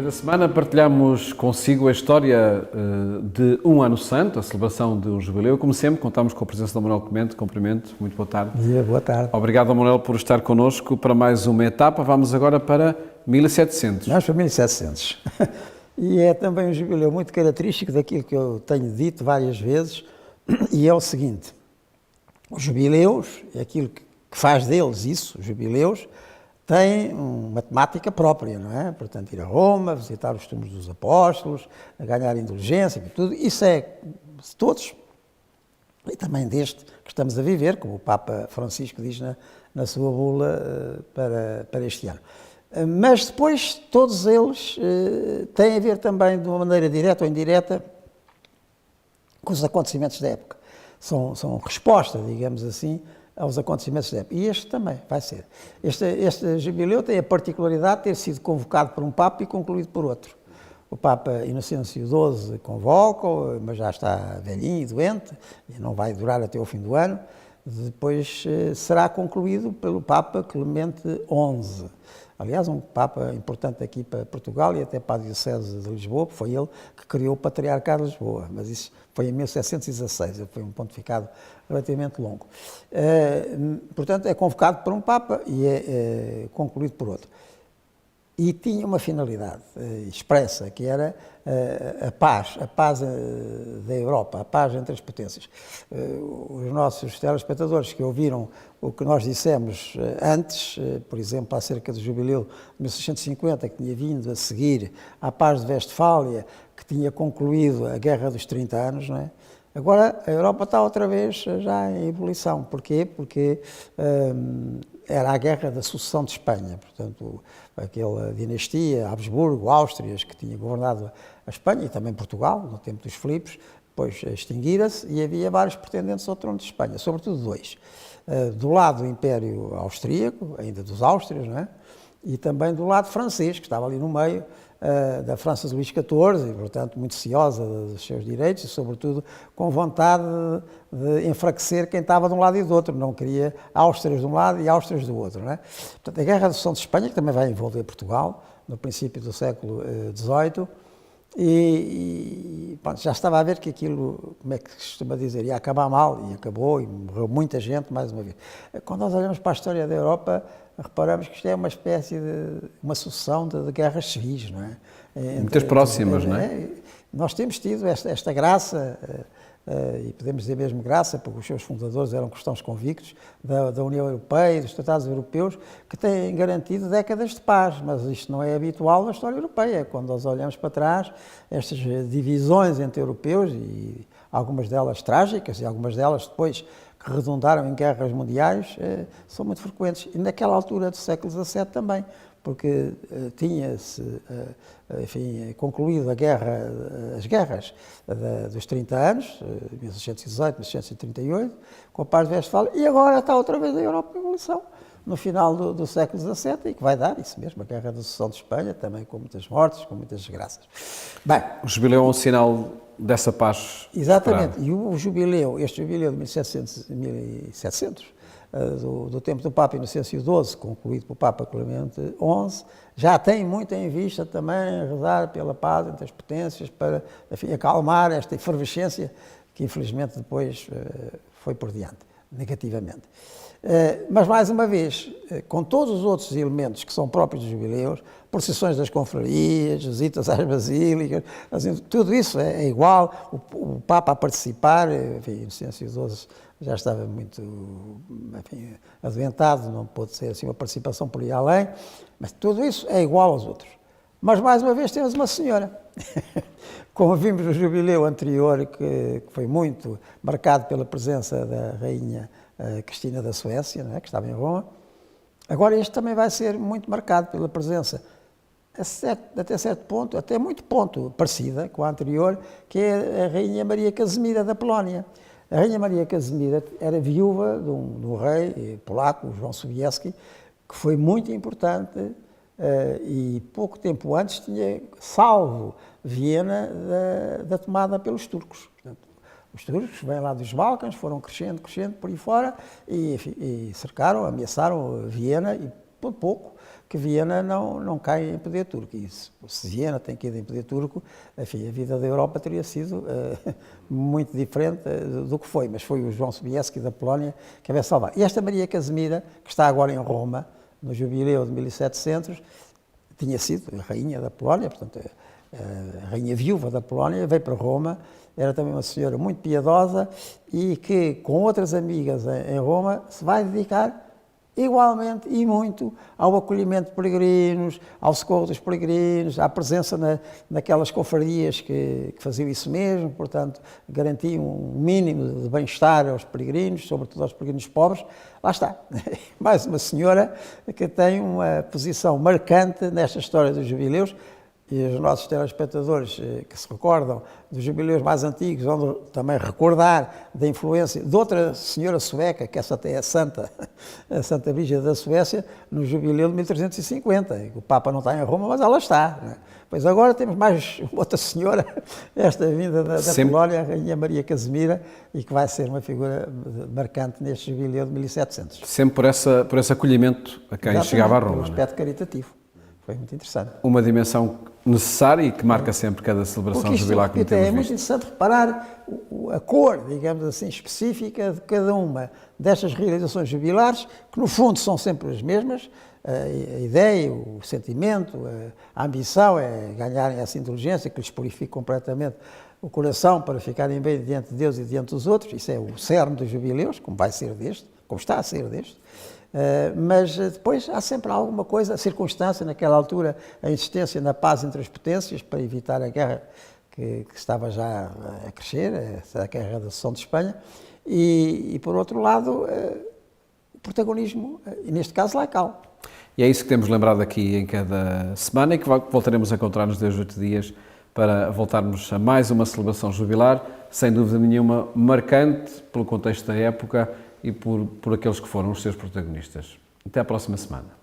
Esta semana partilhamos consigo a história de um ano santo, a celebração de um jubileu. Como sempre, contamos com a presença do Manuel Clemente. Cumprimento, muito boa tarde. Boa tarde. Obrigado, Manuel, por estar connosco para mais uma etapa. Vamos agora para 1700. Vamos para 1700. E é também um jubileu muito característico daquilo que eu tenho dito várias vezes, e é o seguinte: os jubileus, é aquilo que faz deles isso, os jubileus, têm uma temática própria, não é? Portanto, ir a Roma, visitar os túmulos dos apóstolos, ganhar indulgência, tudo isso é de todos, e também deste que estamos a viver, como o Papa Francisco diz na sua bula para este ano. Mas depois todos eles têm a ver também de uma maneira direta ou indireta com os acontecimentos da época. São resposta, digamos assim, aos acontecimentos da época. E este também vai ser. Este jubileu tem a particularidade de ter sido convocado por um Papa e concluído por outro. O Papa Inocêncio XII convoca, mas já está velhinho e doente, e não vai durar até o fim do ano. Depois será concluído pelo Papa Clemente XI. Aliás, um Papa importante aqui para Portugal e até para a Diocese de Lisboa, porque foi ele que criou o Patriarcado de Lisboa, mas isso foi em 1716, foi um pontificado relativamente longo. Portanto, é convocado por um Papa e é concluído por outro. E tinha uma finalidade expressa, que era a paz da Europa, a paz entre as potências. Os nossos telespectadores que ouviram o que nós dissemos antes, por exemplo, acerca do jubileu de 1650, que tinha vindo a seguir à paz de Westfália, que tinha concluído a Guerra dos 30 anos, não é? Agora, a Europa está outra vez já em ebulição. Porquê? Porque era a Guerra da Sucessão de Espanha, portanto, aquela dinastia, Habsburgo, Áustrias, que tinha governado a Espanha e também Portugal, no tempo dos Filipos, depois extinguira-se e havia vários pretendentes ao trono de Espanha, sobretudo dois. Do lado do Império Austríaco, ainda dos Áustrias, não é? E também do lado francês, que estava ali no meio, da França de Luís XIV, e, portanto, muito ciosa dos seus direitos e, sobretudo, com vontade de enfraquecer quem estava de um lado e do outro. Não queria Áustrias de um lado e Áustrias do outro, não é? Portanto, a Guerra da Sucessão de Espanha, que também vai envolver Portugal, no princípio do século XVIII, e bom, já estava a ver que aquilo, como é que se costuma dizer, ia acabar mal, e acabou, e morreu muita gente, mais uma vez. Quando nós olhamos para a história da Europa, reparamos que isto é uma espécie de uma sucessão de guerras civis, não é? Muitas próximas, não é? Nós temos tido esta graça, e podemos dizer mesmo graça, porque os seus fundadores eram cristãos convictos, da União Europeia e dos Tratados Europeus, que têm garantido décadas de paz, mas isto não é habitual na história europeia. Quando nós olhamos para trás, estas divisões entre europeus, e algumas delas trágicas, e algumas delas depois que redundaram em guerras mundiais, são muito frequentes. E naquela altura do século XVII também, porque tinha-se, enfim, concluído as guerras dos 30 anos, 1618, 1638, com a paz de Westfália, e agora está outra vez a Europa em evolução, no final do século XVII, e que vai dar isso mesmo, a Guerra da Sucessão de Espanha, também com muitas mortes, com muitas desgraças. Bem, o jubileu é um sinal dessa paz. Exatamente, esperada. e este jubileu de 1700, do tempo do Papa Inocêncio XII, concluído pelo Papa Clemente XI, já tem muito em vista também rezar pela paz entre as potências, para, enfim, acalmar esta efervescência que infelizmente depois foi por diante, negativamente. Mas, mais uma vez, com todos os outros elementos que são próprios dos jubileus, procissões das confrarias, visitas às basílicas, assim, tudo isso é igual, o Papa a participar, enfim, Inocêncio XII já estava muito, enfim, adoentado, não pôde ser assim uma participação por ir além, mas tudo isso é igual aos outros. Mas, mais uma vez, temos uma senhora. Como vimos no jubileu anterior, que foi muito marcado pela presença da rainha Cristina da Suécia, não é? Que estava em Roma, agora este também vai ser muito marcado pela presença, até certo ponto, até muito ponto, parecida com a anterior, que é a rainha Maria Casimira da Polónia. A rainha Maria Casimira era viúva de um rei polaco, João Sobieski, que foi muito importante e pouco tempo antes tinha salvo Viena da tomada pelos turcos. Portanto, os turcos vêm lá dos Balcãs, foram crescendo por aí fora e cercaram, ameaçaram Viena e por pouco que Viena não cai em poder turco. E se Viena tem caído em poder turco, enfim, a vida da Europa teria sido muito diferente do que foi, mas foi o João Sobieski da Polónia que a veio salvar. E esta Maria Casimira, que está agora em Roma, no jubileu de 1700, tinha sido a rainha da Polónia, portanto, a rainha viúva da Polónia, veio para Roma, era também uma senhora muito piedosa e que, com outras amigas em Roma, se vai dedicar igualmente e muito ao acolhimento de peregrinos, ao socorro dos peregrinos, à presença naquelas confrarias que faziam isso mesmo, portanto, garantiam um mínimo de bem-estar aos peregrinos, sobretudo aos peregrinos pobres. Lá está, mais uma senhora que tem uma posição marcante nesta história dos jubileus. E os nossos telespectadores que se recordam dos jubileus mais antigos vão também recordar da influência de outra senhora sueca, que essa até é santa, a Santa Brígida da Suécia, no jubileu de 1350. O Papa não está em Roma, mas ela está. Né? Pois agora temos mais outra senhora, esta vinda da Polónia, a Rainha Maria Casimira, e que vai ser uma figura marcante neste jubileu de 1700. Sempre por esse acolhimento a quem chegava a Roma. Um aspecto caritativo. Foi muito interessante. Uma dimensão necessária e que marca sempre cada celebração jubilar que temos visto. É muito interessante reparar a cor, digamos assim, específica de cada uma destas realizações jubilares, que no fundo são sempre as mesmas. A ideia, o sentimento, a ambição é ganharem essa inteligência que lhes purifica completamente o coração para ficarem bem diante de Deus e diante dos outros. Isso é o cerne dos jubileus, como vai ser deste, como está a ser deste. Mas depois há sempre alguma coisa, a circunstância, naquela altura, a insistência na paz entre as potências para evitar a guerra que estava já a crescer, a guerra da Sucessão de Espanha, e por outro lado, o protagonismo, e neste caso, laical. E é isso que temos lembrado aqui em cada semana e que voltaremos a encontrar-nos desde 8 dias para voltarmos a mais uma celebração jubilar, sem dúvida nenhuma marcante pelo contexto da época e por aqueles que foram os seus protagonistas. Até à próxima semana.